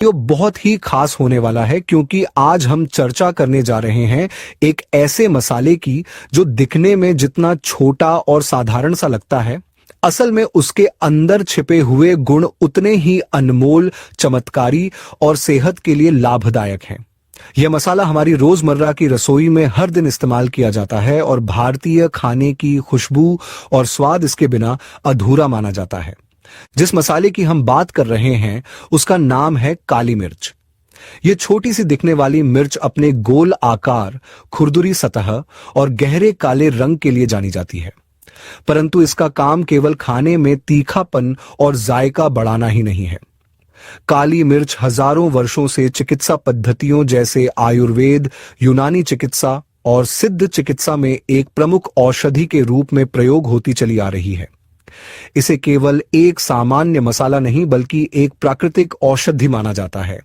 जो बहुत ही खास होने वाला है, क्योंकि आज हम चर्चा करने जा रहे हैं एक ऐसे मसाले की जो दिखने में जितना छोटा और साधारण सा लगता है, असल में उसके अंदर छिपे हुए गुण उतने ही अनमोल, चमत्कारी और सेहत के लिए लाभदायक हैं। यह मसाला हमारी रोजमर्रा की रसोई में हर दिन इस्तेमाल किया जाता है और भारतीय खाने की खुशबू और स्वाद इसके बिना अधूरा माना जाता है। जिस मसाले की हम बात कर रहे हैं उसका नाम है काली मिर्च। यह छोटी सी दिखने वाली मिर्च अपने गोल आकार, खुरदुरी सतह और गहरे काले रंग के लिए जानी जाती है, परंतु इसका काम केवल खाने में तीखापन और जायका बढ़ाना ही नहीं है। काली मिर्च हजारों वर्षों से चिकित्सा पद्धतियों जैसे आयुर्वेद, यूनानी चिकित्सा और सिद्ध चिकित्सा में एक प्रमुख औषधि के रूप में प्रयोग होती चली आ रही है। इसे केवल एक सामान्य मसाला नहीं बल्कि एक प्राकृतिक औषधि माना जाता है,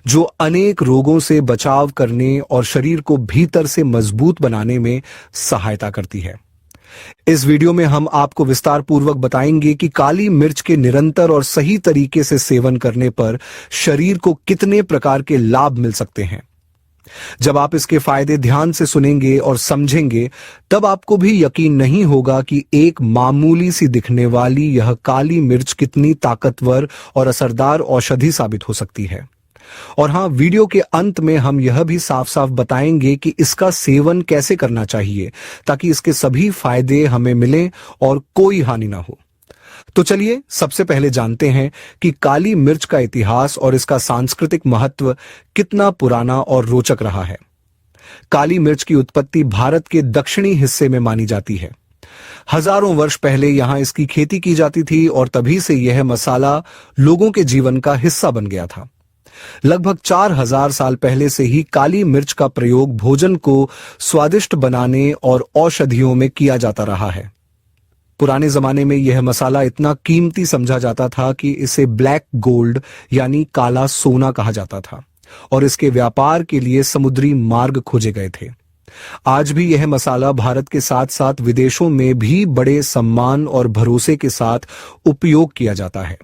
जो अनेक रोगों से बचाव करने और शरीर को भीतर से मजबूत बनाने में सहायता करती है। इस वीडियो में हम आपको विस्तार पूर्वक बताएंगे कि काली मिर्च के निरंतर और सही तरीके से सेवन करने पर शरीर को कितने प्रकार के लाभ मिल सकते हैं। जब आप इसके फायदे ध्यान से सुनेंगे और समझेंगे, तब आपको भी यकीन नहीं होगा कि एक मामूली सी दिखने वाली यह काली मिर्च कितनी ताकतवर और असरदार औषधि साबित हो सकती है। और हां, वीडियो के अंत में हम यह भी साफ साफ बताएंगे कि इसका सेवन कैसे करना चाहिए ताकि इसके सभी फायदे हमें मिलें और कोई हानि ना हो। तो चलिए सबसे पहले जानते हैं कि काली मिर्च का इतिहास और इसका सांस्कृतिक महत्व कितना पुराना और रोचक रहा है। काली मिर्च की उत्पत्ति भारत के दक्षिणी हिस्से में मानी जाती है। हजारों वर्ष पहले यहां इसकी खेती की जाती थी और तभी से यह मसाला लोगों के जीवन का हिस्सा बन गया था। लगभग 4000 साल पहले से ही काली मिर्च का प्रयोग भोजन को स्वादिष्ट बनाने और औषधियों में किया जाता रहा है। पुराने जमाने में यह मसाला इतना कीमती समझा जाता था कि इसे ब्लैक गोल्ड यानी काला सोना कहा जाता था और इसके व्यापार के लिए समुद्री मार्ग खोजे गए थे। आज भी यह मसाला भारत के साथ साथ विदेशों में भी बड़े सम्मान और भरोसे के साथ उपयोग किया जाता है।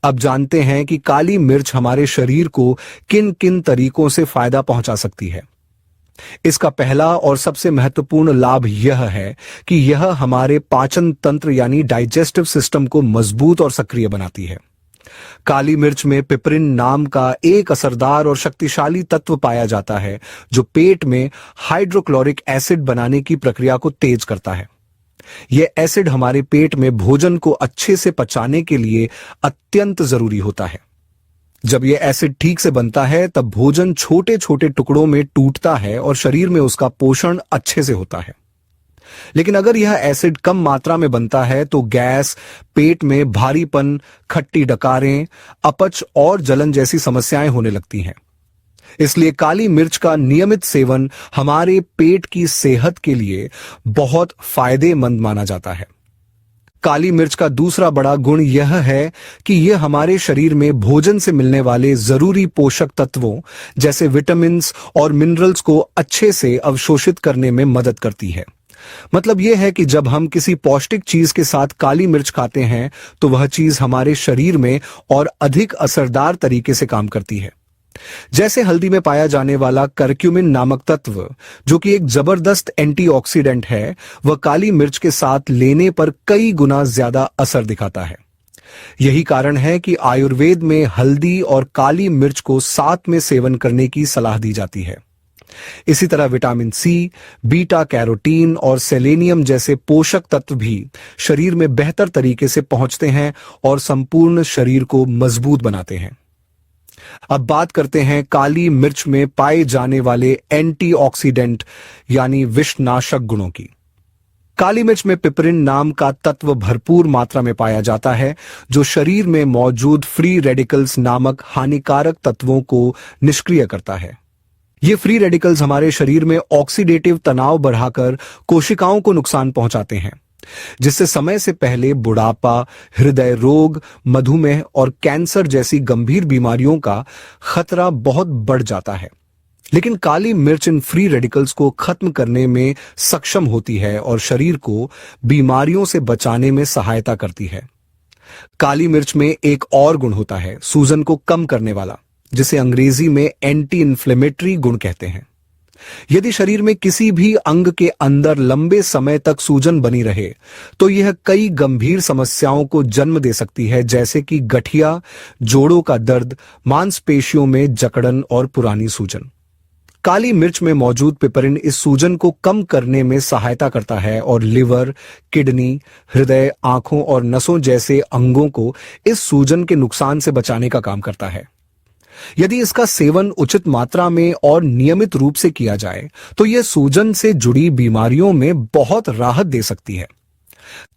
अब जानते हैं कि काली मिर्च हमारे शरीर को किन किन तरीकों से फायदा पहुंचा सकती है। इसका पहला और सबसे महत्वपूर्ण लाभ यह है कि यह हमारे पाचन तंत्र यानी डाइजेस्टिव सिस्टम को मजबूत और सक्रिय बनाती है। काली मिर्च में पिपरिन नाम का एक असरदार और शक्तिशाली तत्व पाया जाता है, जो पेट में हाइड्रोक्लोरिक एसिड बनाने की प्रक्रिया को तेज करता है। यह एसिड हमारे पेट में भोजन को अच्छे से पचाने के लिए अत्यंत जरूरी होता है। जब यह एसिड ठीक से बनता है तब भोजन छोटे छोटे टुकड़ों में टूटता है और शरीर में उसका पोषण अच्छे से होता है। लेकिन अगर यह एसिड कम मात्रा में बनता है तो गैस, पेट में भारीपन, खट्टी डकारें, अपच और जलन जैसी समस्याएं होने लगती हैं। इसलिए काली मिर्च का नियमित सेवन हमारे पेट की सेहत के लिए बहुत फायदेमंद माना जाता है। काली मिर्च का दूसरा बड़ा गुण यह है कि यह हमारे शरीर में भोजन से मिलने वाले जरूरी पोषक तत्वों जैसे विटामिन्स और मिनरल्स को अच्छे से अवशोषित करने में मदद करती है। मतलब यह है कि जब हम किसी पौष्टिक चीज के साथ काली मिर्च खाते हैं तो वह चीज हमारे शरीर में और अधिक असरदार तरीके से काम करती है। जैसे हल्दी में पाया जाने वाला करक्यूमिन नामक तत्व, जो कि एक जबरदस्त एंटीऑक्सीडेंट है, वह काली मिर्च के साथ लेने पर कई गुना ज्यादा असर दिखाता है। यही कारण है कि आयुर्वेद में हल्दी और काली मिर्च को साथ में सेवन करने की सलाह दी जाती है। इसी तरह विटामिन सी, बीटा कैरोटीन और सेलेनियम जैसे पोषक तत्व भी शरीर में बेहतर तरीके से पहुंचते हैं और संपूर्ण शरीर को मजबूत बनाते हैं। अब बात करते हैं काली मिर्च में पाए जाने वाले एंटीऑक्सीडेंट यानी विषनाशक गुणों की। काली मिर्च में पिपरिन नाम का तत्व भरपूर मात्रा में पाया जाता है, जो शरीर में मौजूद फ्री रेडिकल्स नामक हानिकारक तत्वों को निष्क्रिय करता है। ये फ्री रेडिकल्स हमारे शरीर में ऑक्सीडेटिव तनाव बढ़ाकर कोशिकाओं को नुकसान पहुंचाते हैं, जिससे समय से पहले बुढ़ापा, हृदय रोग, मधुमेह और कैंसर जैसी गंभीर बीमारियों का खतरा बहुत बढ़ जाता है। लेकिन काली मिर्च इन फ्री रेडिकल्स को खत्म करने में सक्षम होती है और शरीर को बीमारियों से बचाने में सहायता करती है। काली मिर्च में एक और गुण होता है सूजन को कम करने वाला, जिसे अंग्रेजी में एंटी इन्फ्लेमेटरी गुण कहते हैं। यदि शरीर में किसी भी अंग के अंदर लंबे समय तक सूजन बनी रहे तो यह कई गंभीर समस्याओं को जन्म दे सकती है, जैसे कि गठिया, जोड़ों का दर्द, मांसपेशियों में जकड़न और पुरानी सूजन। काली मिर्च में मौजूद पिपरिन इस सूजन को कम करने में सहायता करता है और लिवर, किडनी, हृदय, आंखों और नसों जैसे अंगों को इस सूजन के नुकसान से बचाने का काम करता है। यदि इसका सेवन उचित मात्रा में और नियमित रूप से किया जाए तो यह सूजन से जुड़ी बीमारियों में बहुत राहत दे सकती है।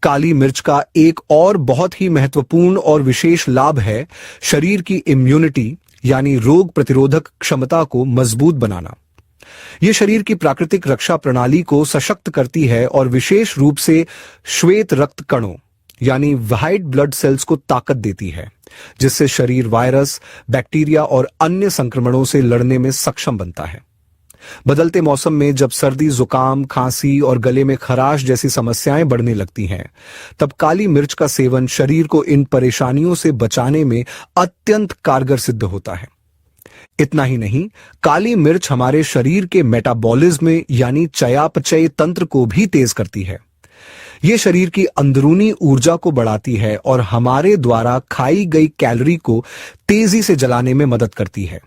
काली मिर्च का एक और बहुत ही महत्वपूर्ण और विशेष लाभ है शरीर की इम्यूनिटी यानी रोग प्रतिरोधक क्षमता को मजबूत बनाना। यह शरीर की प्राकृतिक रक्षा प्रणाली को सशक्त करती है और विशेष रूप से श्वेत रक्त कणों यानी व्हाइट ब्लड सेल्स को ताकत देती है, जिससे शरीर वायरस, बैक्टीरिया और अन्य संक्रमणों से लड़ने में सक्षम बनता है। बदलते मौसम में जब सर्दी, जुकाम, खांसी और गले में खराश जैसी समस्याएं बढ़ने लगती हैं, तब काली मिर्च का सेवन शरीर को इन परेशानियों से बचाने में अत्यंत कारगर सिद्ध होता है। इतना ही नहीं, काली मिर्च हमारे शरीर के मेटाबॉलिज्म यानी चयापचय तंत्र को भी तेज करती है। यह शरीर की अंदरूनी ऊर्जा को बढ़ाती है और हमारे द्वारा खाई गई कैलोरी को तेजी से जलाने में मदद करती है।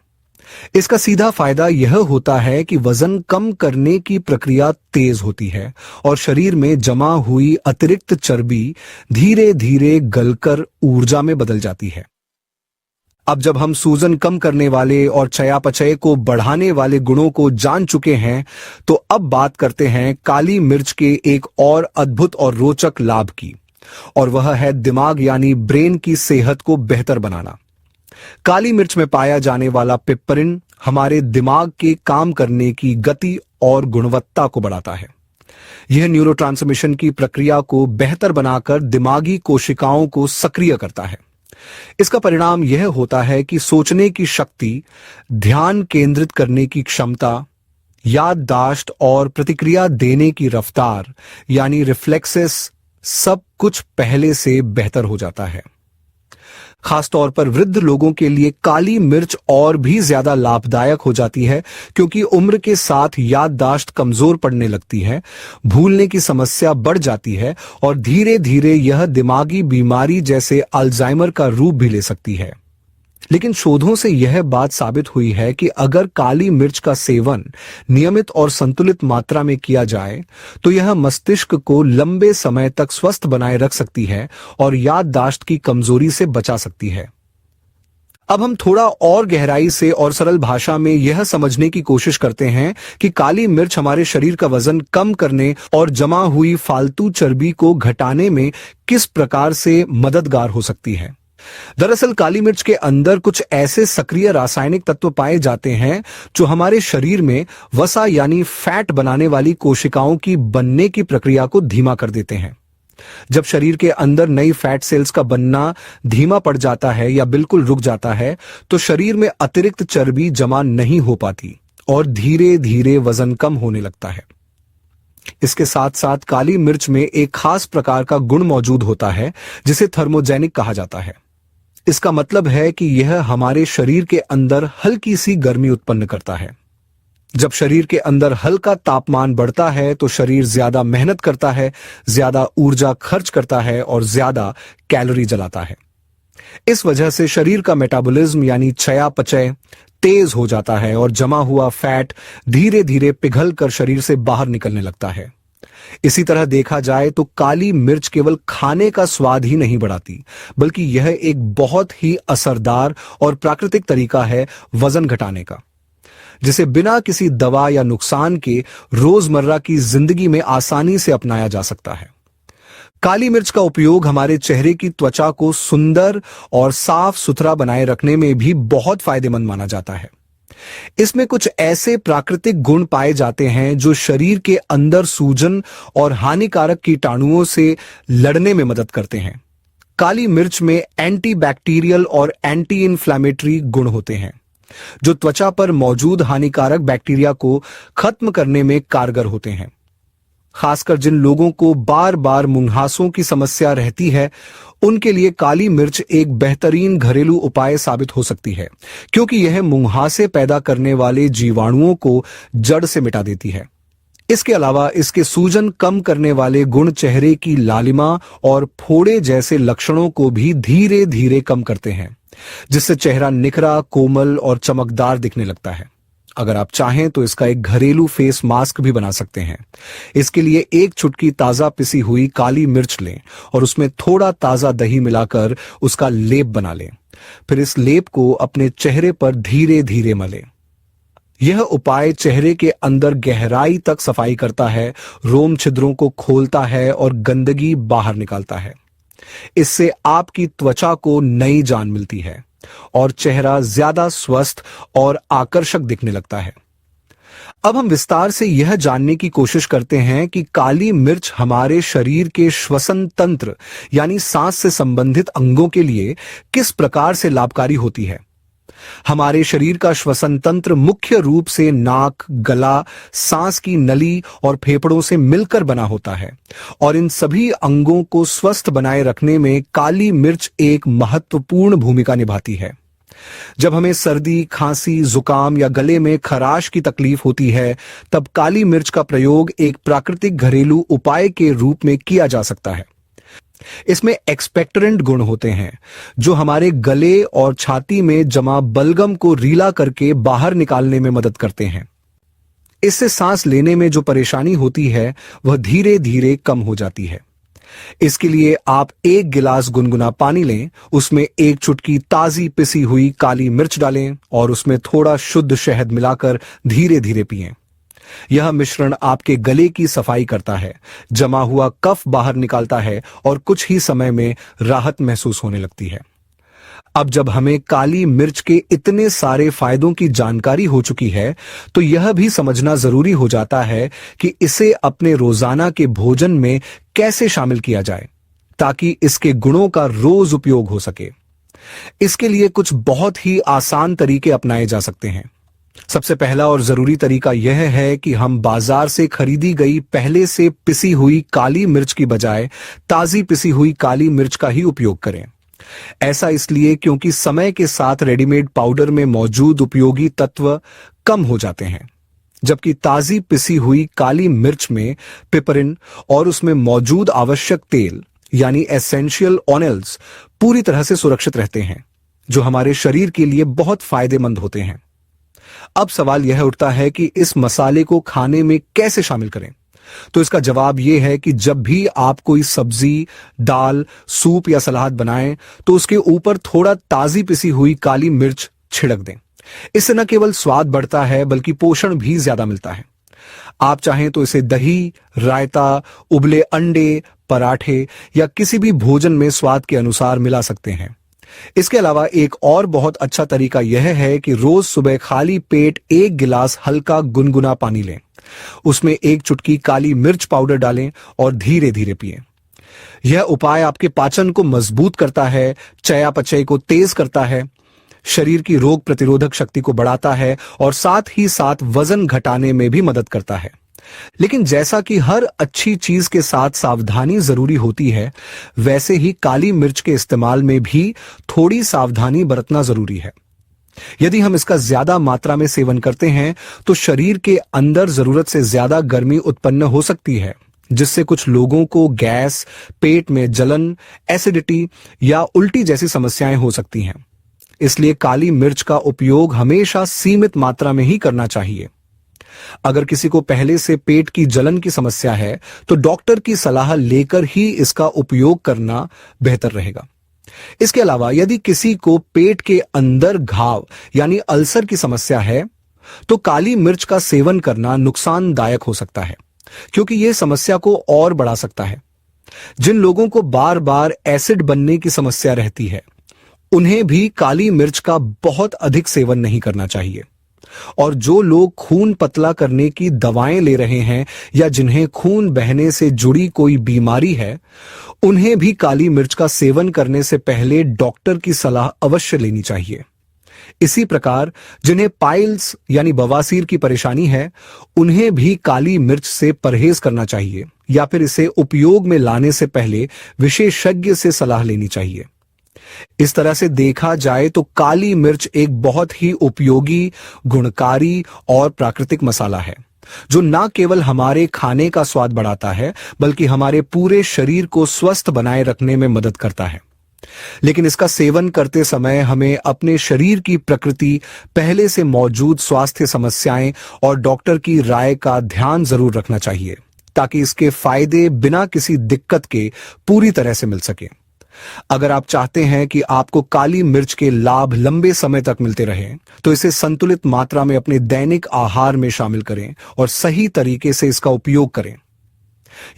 इसका सीधा फायदा यह होता है कि वजन कम करने की प्रक्रिया तेज होती है और शरीर में जमा हुई अतिरिक्त चर्बी धीरे धीरे गलकर ऊर्जा में बदल जाती है। अब जब हम सूजन कम करने वाले और चयापचय को बढ़ाने वाले गुणों को जान चुके हैं, तो अब बात करते हैं काली मिर्च के एक और अद्भुत और रोचक लाभ की, और वह है दिमाग यानी ब्रेन की सेहत को बेहतर बनाना। काली मिर्च में पाया जाने वाला पिपरिन हमारे दिमाग के काम करने की गति और गुणवत्ता को बढ़ाता है। यह न्यूरोट्रांसमिशन की प्रक्रिया को बेहतर बनाकर दिमागी कोशिकाओं को सक्रिय करता है। इसका परिणाम यह होता है कि सोचने की शक्ति, ध्यान केंद्रित करने की क्षमता, याददाश्त और प्रतिक्रिया देने की रफ्तार यानी रिफ्लेक्सेस सब कुछ पहले से बेहतर हो जाता है। खासतौर पर वृद्ध लोगों के लिए काली मिर्च और भी ज्यादा लाभदायक हो जाती है, क्योंकि उम्र के साथ याददाश्त कमजोर पड़ने लगती है, भूलने की समस्या बढ़ जाती है और धीरे धीरे यह दिमागी बीमारी जैसे अल्जाइमर का रूप भी ले सकती है। लेकिन शोधों से यह बात साबित हुई है कि अगर काली मिर्च का सेवन नियमित और संतुलित मात्रा में किया जाए तो यह मस्तिष्क को लंबे समय तक स्वस्थ बनाए रख सकती है और याददाश्त की कमजोरी से बचा सकती है। अब हम थोड़ा और गहराई से और सरल भाषा में यह समझने की कोशिश करते हैं कि काली मिर्च हमारे शरीर का वजन कम करने और जमा हुई फालतू चर्बी को घटाने में किस प्रकार से मददगार हो सकती है। दरअसल काली मिर्च के अंदर कुछ ऐसे सक्रिय रासायनिक तत्व पाए जाते हैं जो हमारे शरीर में वसा यानी फैट बनाने वाली कोशिकाओं की बनने की प्रक्रिया को धीमा कर देते हैं। जब शरीर के अंदर नई फैट सेल्स का बनना धीमा पड़ जाता है या बिल्कुल रुक जाता है तो शरीर में अतिरिक्त चर्बी जमा नहीं हो पाती और धीरे धीरे वजन कम होने लगता है। इसके साथ साथ काली मिर्च में एक खास प्रकार का गुण मौजूद होता है जिसे थर्मोजेनिक कहा जाता है। इसका मतलब है कि यह हमारे शरीर के अंदर हल्की सी गर्मी उत्पन्न करता है। जब शरीर के अंदर हल्का तापमान बढ़ता है तो शरीर ज्यादा मेहनत करता है, ज्यादा ऊर्जा खर्च करता है और ज्यादा कैलोरी जलाता है। इस वजह से शरीर का मेटाबॉलिज्म यानी चयापचय तेज हो जाता है और जमा हुआ फैट धीरे धीरे पिघल कर शरीर से बाहर निकलने लगता है। इसी तरह देखा जाए तो काली मिर्च केवल खाने का स्वाद ही नहीं बढ़ाती, बल्कि यह एक बहुत ही असरदार और प्राकृतिक तरीका है वजन घटाने का, जिसे बिना किसी दवा या नुकसान के रोजमर्रा की जिंदगी में आसानी से अपनाया जा सकता है। काली मिर्च का उपयोग हमारे चेहरे की त्वचा को सुंदर और साफ सुथरा बनाए रखने में भी बहुत फायदेमंद माना जाता है। इसमें कुछ ऐसे प्राकृतिक गुण पाए जाते हैं जो शरीर के अंदर सूजन और हानिकारक कीटाणुओं से लड़ने में मदद करते हैं। काली मिर्च में एंटी बैक्टीरियल और एंटी इन्फ्लेमेटरी गुण होते हैं जो त्वचा पर मौजूद हानिकारक बैक्टीरिया को खत्म करने में कारगर होते हैं। खासकर जिन लोगों को बार बार मुंहासों की समस्या रहती है, उनके लिए काली मिर्च एक बेहतरीन घरेलू उपाय साबित हो सकती है, क्योंकि यह मुंहासे पैदा करने वाले जीवाणुओं को जड़ से मिटा देती है। इसके अलावा इसके सूजन कम करने वाले गुण चेहरे की लालिमा और फोड़े जैसे लक्षणों को भी धीरे धीरे कम करते हैं, जिससे चेहरा निखरा, कोमल और चमकदार दिखने लगता है। अगर आप चाहें तो इसका एक घरेलू फेस मास्क भी बना सकते हैं। इसके लिए एक चुटकी ताजा पिसी हुई काली मिर्च लें और उसमें थोड़ा ताजा दही मिलाकर उसका लेप बना लें। फिर इस लेप को अपने चेहरे पर धीरे धीरे मलें। यह उपाय चेहरे के अंदर गहराई तक सफाई करता है, रोम छिद्रों को खोलता है और गंदगी बाहर निकालता है। इससे आपकी त्वचा को नई जान मिलती है और चेहरा ज्यादा स्वस्थ और आकर्षक दिखने लगता है। अब हम विस्तार से यह जानने की कोशिश करते हैं कि काली मिर्च हमारे शरीर के श्वसन तंत्र यानी सांस से संबंधित अंगों के लिए किस प्रकार से लाभकारी होती है। हमारे शरीर का श्वसन तंत्र मुख्य रूप से नाक, गला, सांस की नली और फेफड़ों से मिलकर बना होता है और इन सभी अंगों को स्वस्थ बनाए रखने में काली मिर्च एक महत्वपूर्ण भूमिका निभाती है। जब हमें सर्दी, खांसी, जुकाम या गले में खराश की तकलीफ होती है, तब काली मिर्च का प्रयोग एक प्राकृतिक घरेलू उपाय के रूप में किया जा सकता है। इसमें एक्सपेक्टरेंट गुण होते हैं जो हमारे गले और छाती में जमा बलगम को रीला करके बाहर निकालने में मदद करते हैं। इससे सांस लेने में जो परेशानी होती है वह धीरे धीरे कम हो जाती है। इसके लिए आप एक गिलास गुनगुना पानी लें, उसमें एक चुटकी ताजी पिसी हुई काली मिर्च डालें और उसमें थोड़ा शुद्ध शहद मिलाकर धीरे धीरे पिएं। यह मिश्रण आपके गले की सफाई करता है, जमा हुआ कफ बाहर निकालता है और कुछ ही समय में राहत महसूस होने लगती है। अब जब हमें काली मिर्च के इतने सारे फायदों की जानकारी हो चुकी है, तो यह भी समझना जरूरी हो जाता है कि इसे अपने रोजाना के भोजन में कैसे शामिल किया जाए ताकि इसके गुणों का रोज उपयोग हो सके। इसके लिए कुछ बहुत ही आसान तरीके अपनाए जा सकते हैं। सबसे पहला और जरूरी तरीका यह है कि हम बाजार से खरीदी गई पहले से पिसी हुई काली मिर्च की बजाय ताजी पिसी हुई काली मिर्च का ही उपयोग करें। ऐसा इसलिए क्योंकि समय के साथ रेडीमेड पाउडर में मौजूद उपयोगी तत्व कम हो जाते हैं, जबकि ताजी पिसी हुई काली मिर्च में पिपरिन और उसमें मौजूद आवश्यक तेल यानी एसेंशियल ऑयल्स पूरी तरह से सुरक्षित रहते हैं, जो हमारे शरीर के लिए बहुत फायदेमंद होते हैं। अब सवाल यह उठता है कि इस मसाले को खाने में कैसे शामिल करें। तो इसका जवाब यह है कि जब भी आप कोई सब्जी, दाल, सूप या सलाद बनाएं, तो उसके ऊपर थोड़ा ताजी पिसी हुई काली मिर्च छिड़क दें। इससे न केवल स्वाद बढ़ता है बल्कि पोषण भी ज्यादा मिलता है। आप चाहें तो इसे दही, रायता, उबले अंडे, पराठे या किसी भी भोजन में स्वाद के अनुसार मिला सकते हैं। इसके अलावा एक और बहुत अच्छा तरीका यह है कि रोज सुबह खाली पेट एक गिलास हल्का गुनगुना पानी लें, उसमें एक चुटकी काली मिर्च पाउडर डालें और धीरे धीरे पिएं। यह उपाय आपके पाचन को मजबूत करता है, चयापचय को तेज करता है, शरीर की रोग प्रतिरोधक शक्ति को बढ़ाता है और साथ ही साथ वजन घटाने में भी मदद करता है। लेकिन जैसा कि हर अच्छी चीज के साथ सावधानी जरूरी होती है, वैसे ही काली मिर्च के इस्तेमाल में भी थोड़ी सावधानी बरतना जरूरी है। यदि हम इसका ज्यादा मात्रा में सेवन करते हैं तो शरीर के अंदर जरूरत से ज्यादा गर्मी उत्पन्न हो सकती है, जिससे कुछ लोगों को गैस, पेट में जलन, एसिडिटी या उल्टी जैसी समस्याएं हो सकती हैं। इसलिए काली मिर्च का उपयोग हमेशा सीमित मात्रा में ही करना चाहिए। अगर किसी को पहले से पेट की जलन की समस्या है तो डॉक्टर की सलाह लेकर ही इसका उपयोग करना बेहतर रहेगा। इसके अलावा यदि किसी को पेट के अंदर घाव यानी अल्सर की समस्या है तो काली मिर्च का सेवन करना नुकसानदायक हो सकता है, क्योंकि यह समस्या को और बढ़ा सकता है। जिन लोगों को बार बार एसिड बनने की समस्या रहती है, उन्हें भी काली मिर्च का बहुत अधिक सेवन नहीं करना चाहिए। और जो लोग खून पतला करने की दवाएं ले रहे हैं या जिन्हें खून बहने से जुड़ी कोई बीमारी है, उन्हें भी काली मिर्च का सेवन करने से पहले डॉक्टर की सलाह अवश्य लेनी चाहिए। इसी प्रकार जिन्हें पाइल्स यानी बवासीर की परेशानी है, उन्हें भी काली मिर्च से परहेज करना चाहिए या फिर इसे उपयोग में लाने से पहले विशेषज्ञ से सलाह लेनी चाहिए। इस तरह से देखा जाए तो काली मिर्च एक बहुत ही उपयोगी, गुणकारी और प्राकृतिक मसाला है, जो न केवल हमारे खाने का स्वाद बढ़ाता है बल्कि हमारे पूरे शरीर को स्वस्थ बनाए रखने में मदद करता है। लेकिन इसका सेवन करते समय हमें अपने शरीर की प्रकृति, पहले से मौजूद स्वास्थ्य समस्याएं और डॉक्टर की राय का ध्यान जरूर रखना चाहिए, ताकि इसके फायदे बिना किसी दिक्कत के पूरी तरह से मिल सके। अगर आप चाहते हैं कि आपको काली मिर्च के लाभ लंबे समय तक मिलते रहें, तो इसे संतुलित मात्रा में अपने दैनिक आहार में शामिल करें और सही तरीके से इसका उपयोग करें।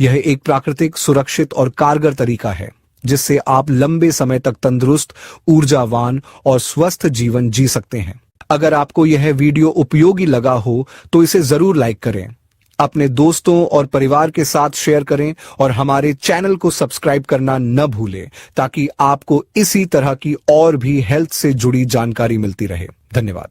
यह एक प्राकृतिक, सुरक्षित और कारगर तरीका है जिससे आप लंबे समय तक तंदुरुस्त, ऊर्जावान और स्वस्थ जीवन जी सकते हैं। अगर आपको यह वीडियो उपयोगी लगा हो तो इसे जरूर लाइक करें, अपने दोस्तों और परिवार के साथ शेयर करें और हमारे चैनल को सब्सक्राइब करना न भूलें, ताकि आपको इसी तरह की और भी हेल्थ से जुड़ी जानकारी मिलती रहे। धन्यवाद।